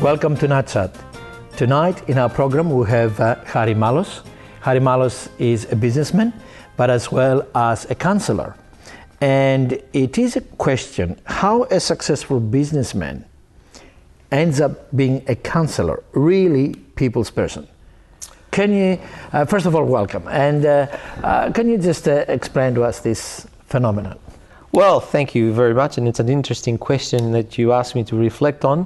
Welcome to NAT. Tonight in our program we have Harry Malos. Harry Malos is a businessman, but as well as a counsellor. And it is a question how a successful businessman ends up being a counsellor, really people's person. Can you, first of all, welcome. And can you just explain to us this phenomenon? Well, thank you very much. And it's an interesting question that you asked me to reflect on.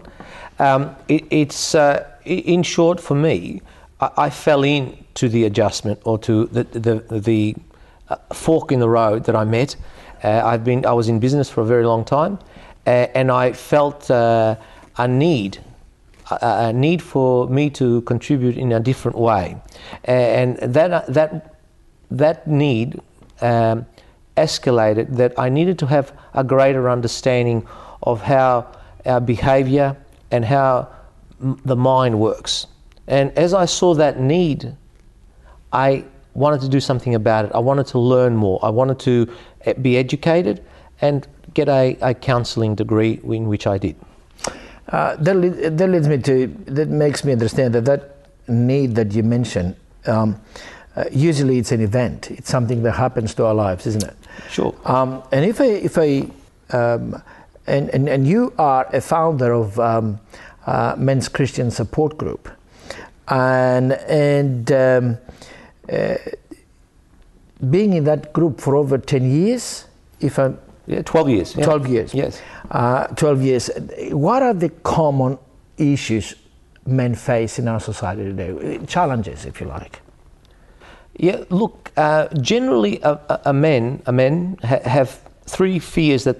In short, for me, I fell into the adjustment or to the fork in the road that I met. I was in business for a very long time, and I felt a need for me to contribute in a different way, and that need escalated. That I needed to have a greater understanding of how our behaviour and how the mind works. And as I saw that need, I wanted to do something about it. I wanted to learn more. I wanted to be educated and get a counselling degree, in which I did. That makes me understand that need that you mentioned, usually it's an event. It's something that happens to our lives, isn't it? Sure. And you are a founder of Men's Christian Support Group, and being in that group for over 10 years, 12 years. Yeah. 12 years. Yes. 12 years. What are the common issues men face in our society today? Challenges, if you like. Yeah. Look, generally, a men have three fears that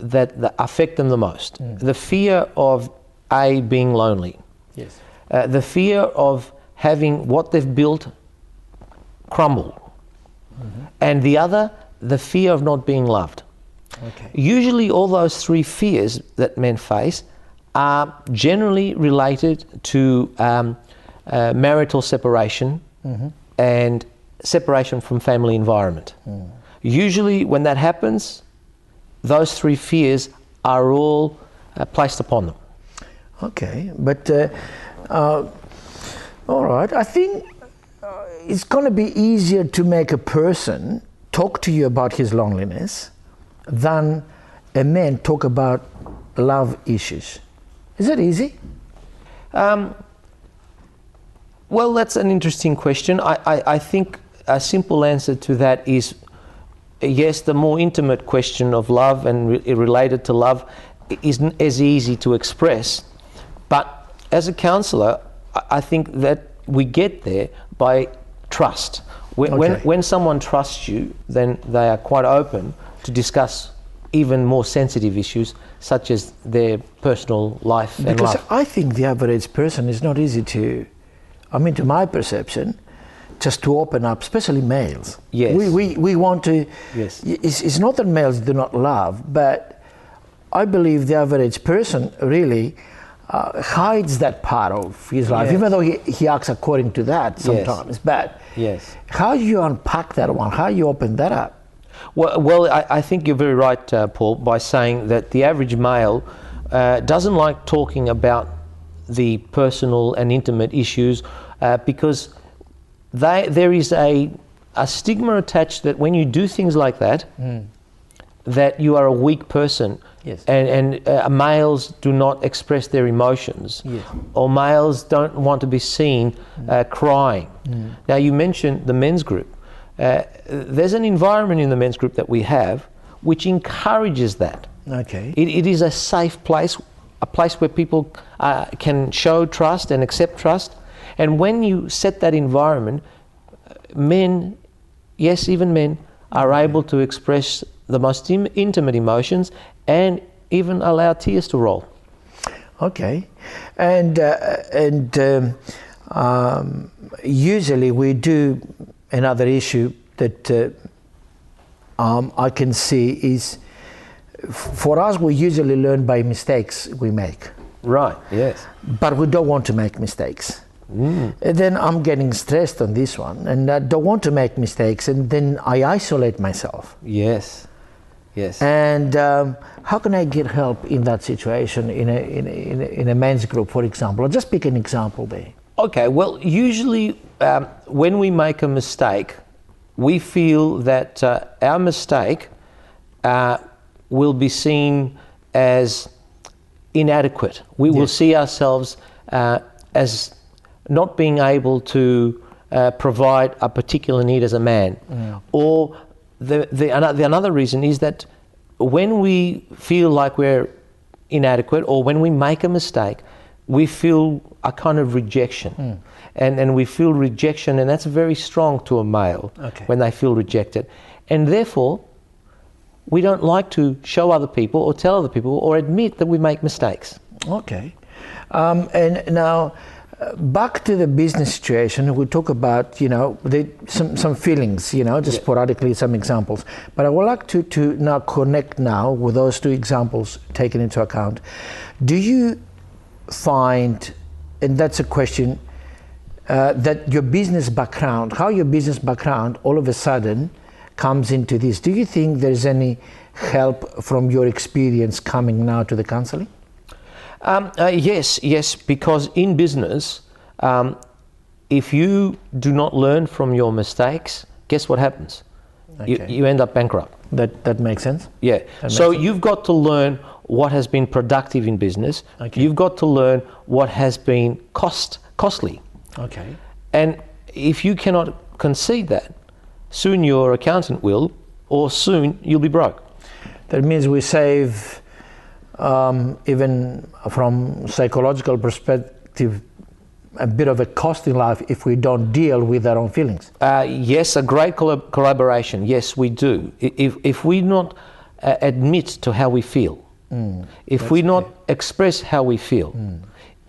that affect them the most. The fear of being lonely. Yes. The fear of having what they've built crumble. Mm-hmm. And the other, the fear of not being loved. Okay. Usually all those three fears that men face are generally related to marital separation and separation from family environment. Usually when that happens, those three fears are all placed upon them. Okay, but all right. I think it's going to be easier to make a person talk to you about his loneliness than a man talk about love issues. Is that easy? Well, that's an interesting question. I think a simple answer to that is yes, the more intimate question of love and related to love isn't as easy to express. But as a counsellor, I think that we get there by trust. When someone trusts you, then they are quite open to discuss even more sensitive issues, such as their personal life and love. Because I think the average person is not easy to, to my perception, just to open up, especially males. Yes. We want to, yes. It's not that males do not love, but I believe the average person really hides that part of his life, yes. Even though he acts according to that sometimes. Yes. But yes. How do you unpack that one? How do you open that up? Well, I think you're very right, Paul, by saying that the average male doesn't like talking about the personal and intimate issues because there is a stigma attached that when you do things like that, that you are a weak person. Yes. And males do not express their emotions. Yes. Or males don't want to be seen crying. Now, you mentioned the men's group. There's an environment in the men's group that we have which encourages that. Okay. It is a safe place, a place where people can show trust and accept trust. And when you set that environment, men, yes, even men, are able to express the most intimate emotions and even allow tears to roll. Okay. And usually we do another issue that I can see is, for us, we usually learn by mistakes we make. Right, yes. But we don't want to make mistakes. And then I'm getting stressed on this one, and I don't want to make mistakes, and then I isolate myself. Yes. Yes. And how can I get help in that situation in a men's group, for example? I'll just pick an example there. Okay, well, usually when we make a mistake, we feel that our mistake will be seen as inadequate. We will see ourselves as not being able to provide a particular need as a man. Or another reason is that when we feel like we're inadequate or when we make a mistake, we feel a kind of rejection. And we feel rejection, and that's very strong to a male when they feel rejected. And therefore, we don't like to show other people or tell other people or admit that we make mistakes. Okay. And now, back to the business situation, we talk about, some feelings, just sporadically, some examples. But I would like to now connect now with those two examples taken into account. Do you find, and that's a question, that your business background, how your business background all of a sudden comes into this? Do you think there's any help from your experience coming now to the counselling? Yes, because in business, if you do not learn from your mistakes, guess what happens? You end up bankrupt. That makes sense? Yeah. So you've got to learn what has been productive in business. You've got to learn what has been costly. Okay. And if you cannot concede that, soon your accountant will, or soon you'll be broke. That means we save, even from psychological perspective, a bit of a cost in life if we don't deal with our own feelings. Yes, a great collaboration. Yes, we do. If we not admit to how we feel, if we not express how we feel,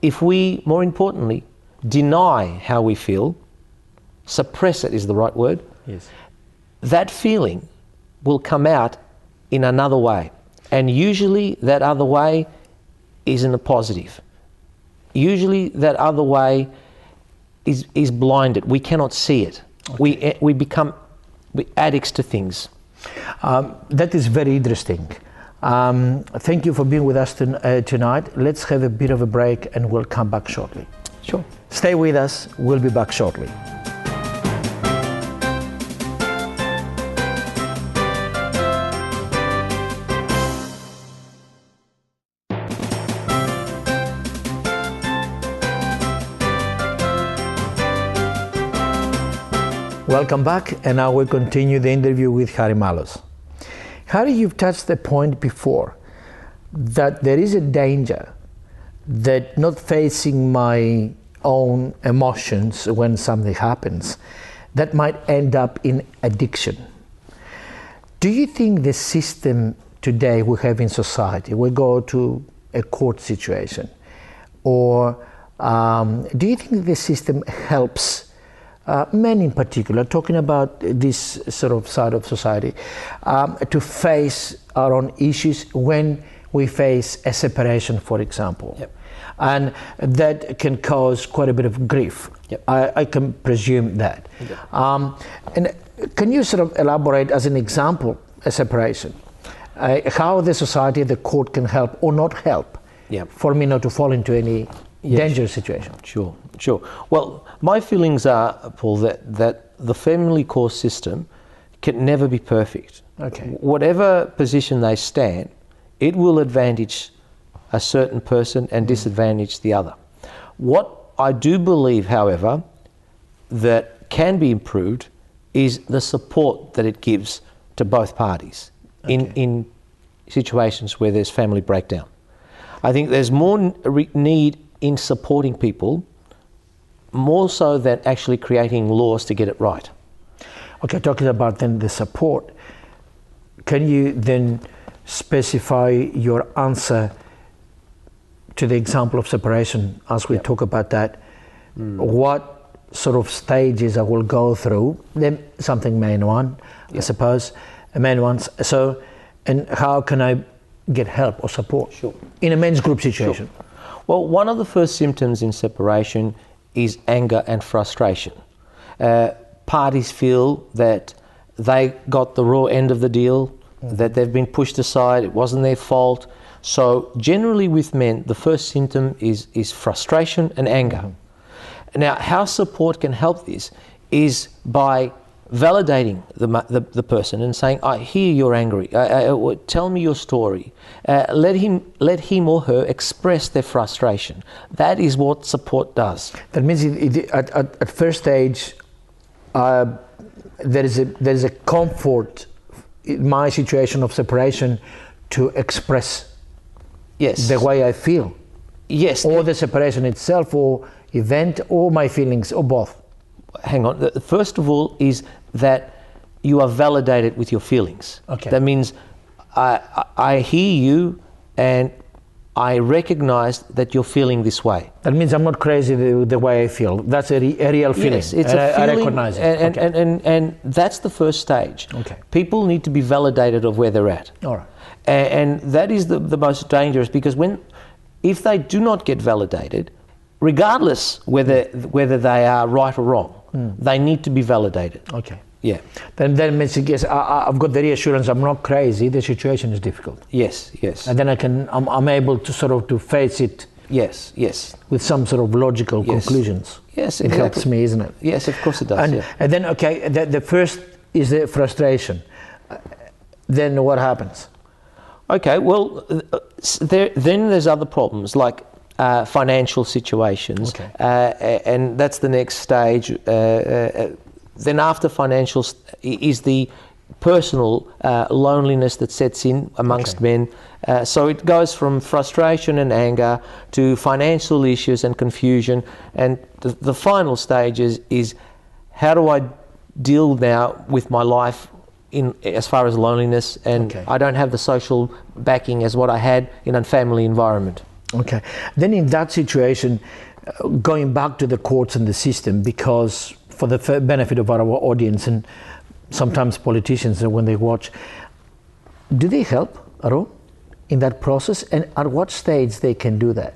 if we, more importantly, deny how we feel, suppress it is the right word, that feeling will come out in another way. And usually that other way isn't a positive. Usually that other way is blinded. We cannot see it. We become addicts to things. That is very interesting. Thank you for being with us tonight. Let's have a bit of a break and we'll come back shortly. Sure. Stay with us. We'll be back shortly. Welcome back, and now we'll continue the interview with Harry Malos. Harry, you've touched the point before that there is a danger that not facing my own emotions when something happens, that might end up in addiction. Do you think the system today we have in society, we go to a court situation, or do you think the system helps men in particular, talking about this sort of side of society, to face our own issues when we face a separation, for example? And that can cause quite a bit of grief. I can presume that. And can you sort of elaborate as an example a separation? How the society, the court can help or not help for me not to fall into any dangerous situation? Sure. Well, my feelings are, Paul, that the family court system can never be perfect. Whatever position they stand, it will advantage a certain person and disadvantage the other. What I do believe, however, that can be improved is the support that it gives to both parties in situations where there's family breakdown. I think there's more need in supporting people, more so than actually creating laws to get it right. Okay, talking about then the support, can you then specify your answer to the example of separation as we talk about that? What sort of stages I will go through? Then something main one, I suppose, a main one. So, and how can I get help or support in a men's group situation? Well, one of the first symptoms in separation is anger and frustration. Parties feel that they got the raw end of the deal, that they've been pushed aside, it wasn't their fault. So generally with men, the first symptom is frustration and anger. Now, how support can help this is by validating the person and saying, I hear you're angry, tell me your story. Let him or her express their frustration. That is what support does. That means at first stage, there is a comfort in my situation of separation to express the way I feel. Yes. Or the separation itself, or event, or my feelings, or both. Hang on. First of all is that you are validated with your feelings. Okay. That means I hear you and I recognize that you're feeling this way. That means I'm not crazy the way I feel. That's a real feeling. Yes, it's a feeling. I recognize it. And that's the first stage. Okay. People need to be validated of where they're at. All right. And that is the most dangerous, because if they do not get validated, regardless whether they are right or wrong, they need to be validated. Okay. Yeah. Then means, yes, I've got the reassurance I'm not crazy. The situation is difficult. Yes, yes. And then I'm able to sort of to face it. Yes, yes. With some sort of logical conclusions. Yes, it helps me, isn't it? Yes, of course it does. And then, okay, the first is the frustration. Then what happens? Okay, well, then there's other problems like financial situations, and that's the next stage. Then after financial is the personal loneliness that sets in amongst men. So it goes from frustration and anger to financial issues and confusion, and the final stage is how do I deal now with my life as far as loneliness, and I don't have the social backing as what I had in a family environment. Okay. Then in that situation, going back to the courts and the system, because for the benefit of our audience and sometimes politicians when they watch, do they help at all in that process, and at what stage they can do that?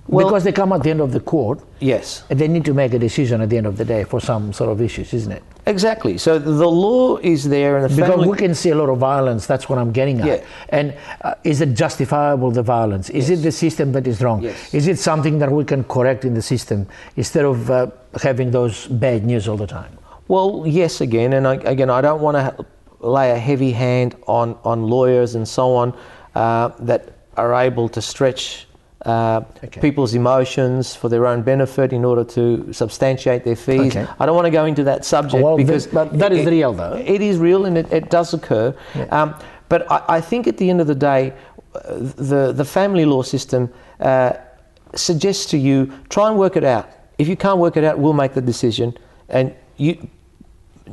Well, because they come at the end of the court, yes, and they need to make a decision at the end of the day for some sort of issues, isn't it? Exactly. So the law is there, and because we can see a lot of violence. That's what I'm getting at. Yeah. And is it justifiable, the violence? Is it the system that is wrong? Yes. Is it something that we can correct in the system instead of having those bad news all the time? Well, yes, again, and I don't want to lay a heavy hand on lawyers and so on that are able to stretch people's emotions for their own benefit in order to substantiate their fees. Okay. I don't want to go into that subject because but that is real, though. It is real, and it does occur. Yeah. But I think at the end of the day, the family law system suggests to you, try and work it out. If you can't work it out, we'll make the decision, and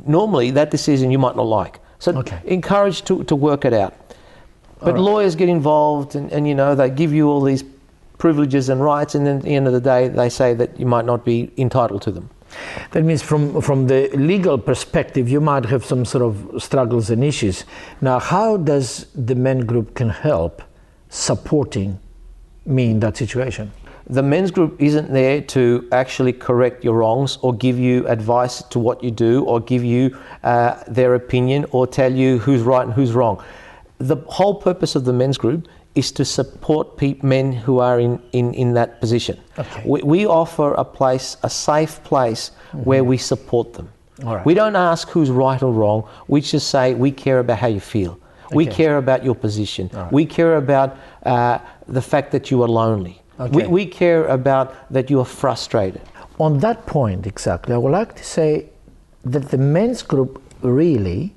normally that decision you might not like. So encourage to work it out. But lawyers get involved, and they give you all these privileges and rights, and then at the end of the day they say that you might not be entitled to them. That means from the legal perspective you might have some sort of struggles and issues. Now, how does the men group can help supporting me in that situation? The men's group isn't there to actually correct your wrongs or give you advice to what you do or give you their opinion or tell you who's right and who's wrong. The whole purpose of the men's group is to support men who are in that position. Okay. We offer a safe place where we support them. All right. We don't ask who's right or wrong. We just say we care about how you feel. Okay. We care about your position. Right. We care about the fact that you are lonely. Okay. We care about that you are frustrated. On that point exactly, I would like to say that the men's group really,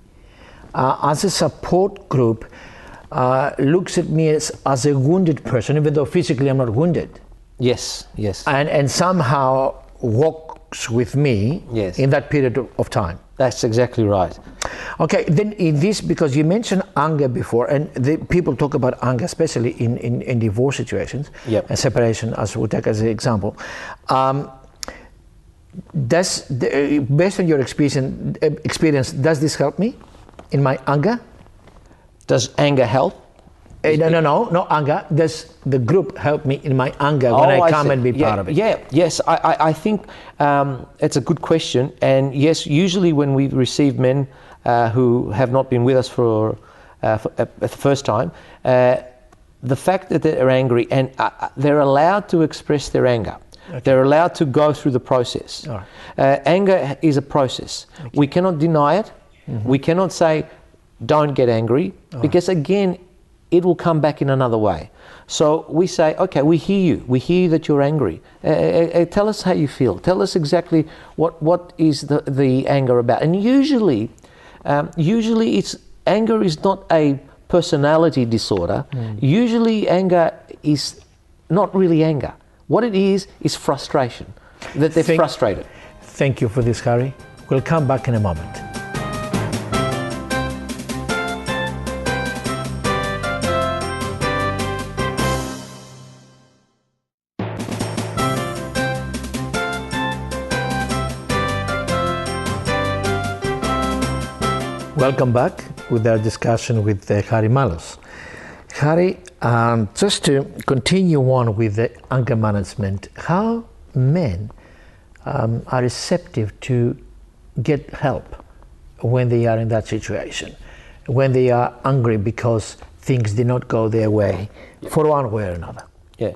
as a support group, looks at me as a wounded person, even though physically I'm not wounded. Yes, yes. And somehow walks with me in that period of time. That's exactly right. Okay, then in this, because you mentioned anger before, and people talk about anger, especially in divorce situations, and separation, as we take as an example. Based on your experience, does this help me in my anger? Does anger help? No anger. Does the group help me in my anger when I come and be part of it? Yes. I think it's a good question. And yes, usually when we receive men who have not been with us for the first time, the fact that they're angry and they're allowed to express their anger. Okay. They're allowed to go through the process. All right. Anger is a process. Okay. We cannot deny it. Mm-hmm. We cannot say, don't get angry, because again, it will come back in another way. So we say, okay, we hear you. We hear you that you're angry. Tell us how you feel. Tell us exactly what is the anger about. And usually it's anger is not a personality disorder. Usually anger is not really anger. What it is frustration, that they're frustrated. Thank you for this, Harry. We'll come back in a moment. Welcome back with our discussion with Harry Malos. Harry, just to continue on with the anger management, how men are receptive to get help when they are in that situation, when they are angry because things did not go their way, for one way or another? Yeah.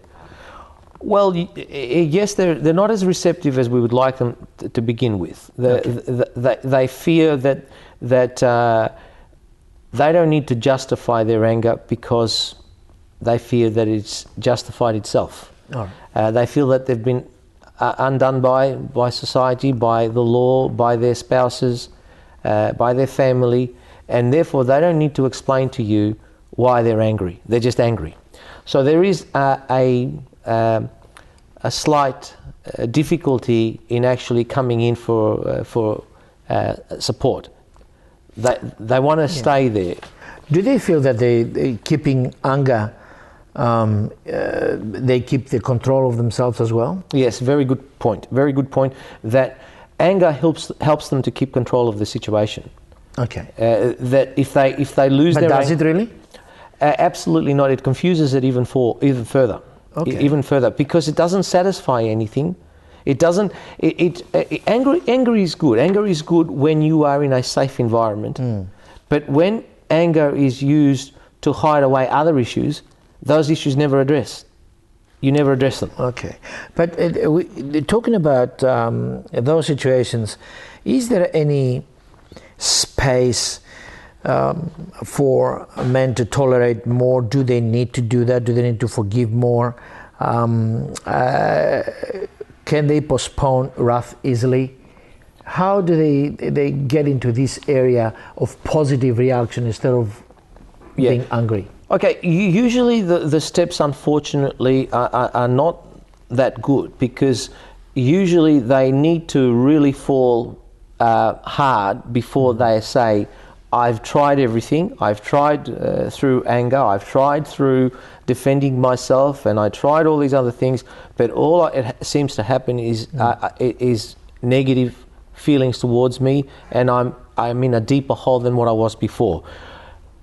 Well, yes, they're not as receptive as we would like them to begin with. They fear that they don't need to justify their anger because they fear that it's justified itself. Oh. They feel that they've been undone by society, by the law, by their spouses, by their family, and therefore they don't need to explain to you why they're angry. They're just angry. So there is a slight difficulty in actually coming in for support. They want to stay there. Do they feel that they keeping anger, they keep the control of themselves as well? Yes, very good point. Very good point. That anger helps them to keep control of the situation. Okay. That if they lose their does it really? Absolutely not. It confuses it even further. Okay. Even further, because it doesn't satisfy anything. It doesn't. Anger is good. Anger is good when you are in a safe environment. But when anger is used to hide away other issues, those issues never address. You never address them. Okay. But talking about those situations, is there any space for men to tolerate more? Do they need to do that? Do they need to forgive more? Can they postpone wrath easily? How do they get into this area of positive reaction instead of being angry? Okay, usually the steps, unfortunately, are not that good, because usually they need to really fall hard before they say, I've tried everything. I've tried through anger. I've tried through defending myself, and I tried all these other things. But all it seems to happen is negative feelings towards me, and I'm in a deeper hole than what I was before.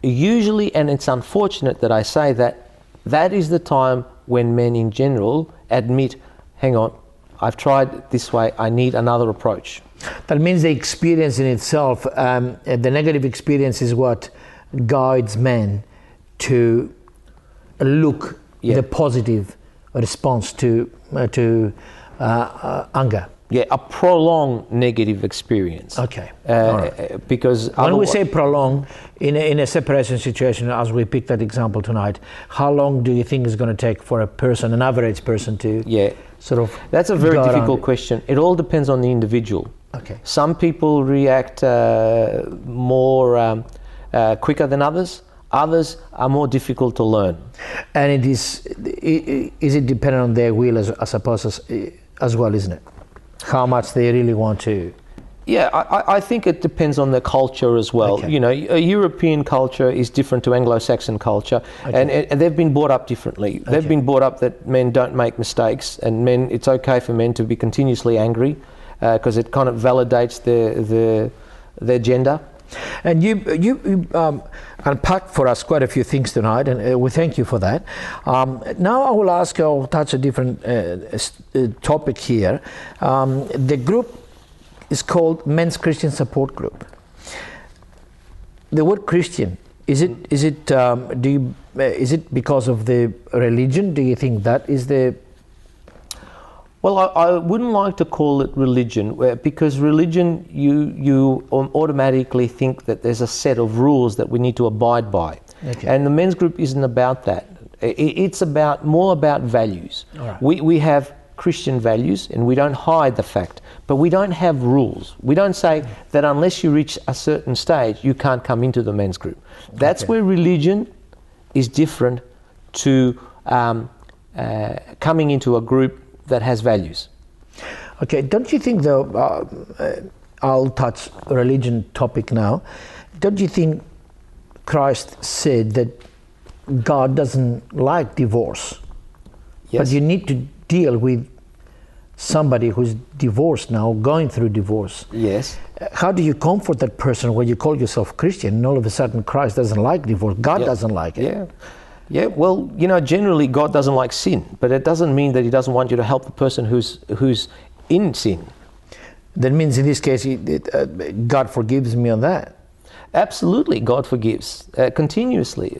Usually, and it's unfortunate that I say that is the time when men in general admit, hang on, I've tried this way, I need another approach. That means the experience in itself, the negative experience is what guides men to look the positive response to anger. Yeah, a prolonged negative experience. Okay. Right. Because when we say prolonged, in a separation situation, as we picked that example tonight, how long do you think is going to take for a person, an average person, to sort of? That's a very difficult question. It all depends on the individual. Okay. Some people react more quicker than others. Others are more difficult to learn. And is it dependent on their will, I suppose, as well, isn't it? How much they really want to. Yeah, I think it depends on the culture as well. Okay. You know, a European culture is different to Anglo-Saxon culture, and they've been brought up differently. Okay. They've been brought up that men don't make mistakes, and it's okay for men to be continuously angry, because it kind of validates their gender. And you unpacked for us quite a few things tonight, and we thank you for that. Now I'll touch a different topic here. The group is called Men's Christian Support Group. the word Christian, is it because of the religion? Do you think that is the... Well, I wouldn't like to call it religion, because religion, you automatically think that there's a set of rules that we need to abide by. Okay. And the men's group isn't about that. It's more about values. All right. We have Christian values, and we don't hide the fact, but we don't have rules. We don't say that unless you reach a certain stage, you can't come into the men's group. That's Okay. where religion is different to coming into a group that has values. Okay, don't you think though, I'll touch religion topic now, don't you think Christ said that God doesn't like divorce? Yes. But you need to deal with somebody who's divorced now, going through divorce. Yes. How do you comfort that person when you call yourself Christian and all of a sudden Christ doesn't like divorce? God doesn't like it. Yeah. Yeah, well, generally God doesn't like sin, but it doesn't mean that he doesn't want you to help the person who's in sin. That means in this case, God forgives me on that. Absolutely, God forgives continuously.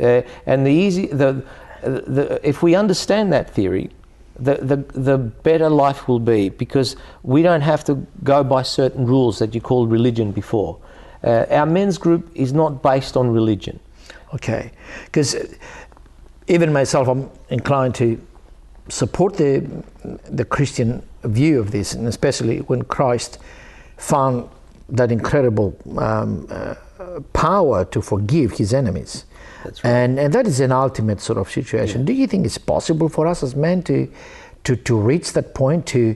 And if we understand that theory, the better life will be, because we don't have to go by certain rules that you called religion before. Our men's group is not based on religion. Okay, because even myself, I'm inclined to support the Christian view of this, and especially when Christ found that incredible power to forgive his enemies. That's right. And that is an ultimate sort of situation. Do you think it's possible for us as men to reach that point, to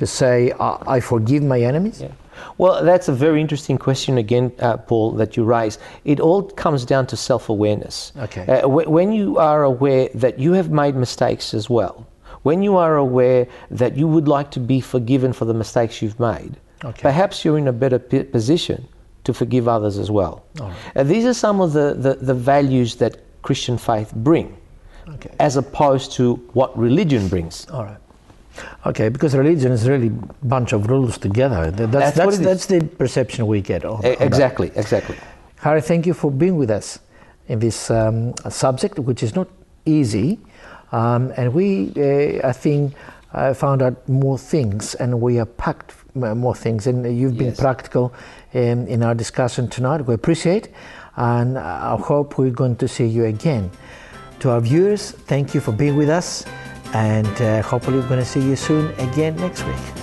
say, I forgive my enemies? Yeah. Well, that's a very interesting question again, Paul, that you raise. It all comes down to self-awareness. Okay. When you are aware that you have made mistakes as well, when you are aware that you would like to be forgiven for the mistakes you've made, perhaps you're in a better position to forgive others as well. All right. These are some of the values that Christian faith bring, as opposed to what religion brings. All right. Okay, because religion is really a bunch of rules together. That's the perception we get. Exactly. Harry, thank you for being with us in this subject, which is not easy. And we, I think, found out more things, and we have packed more things. And you've been practical in our discussion tonight. We appreciate, and I hope we're going to see you again. To our viewers, thank you for being with us. And hopefully we're going to see you soon again next week.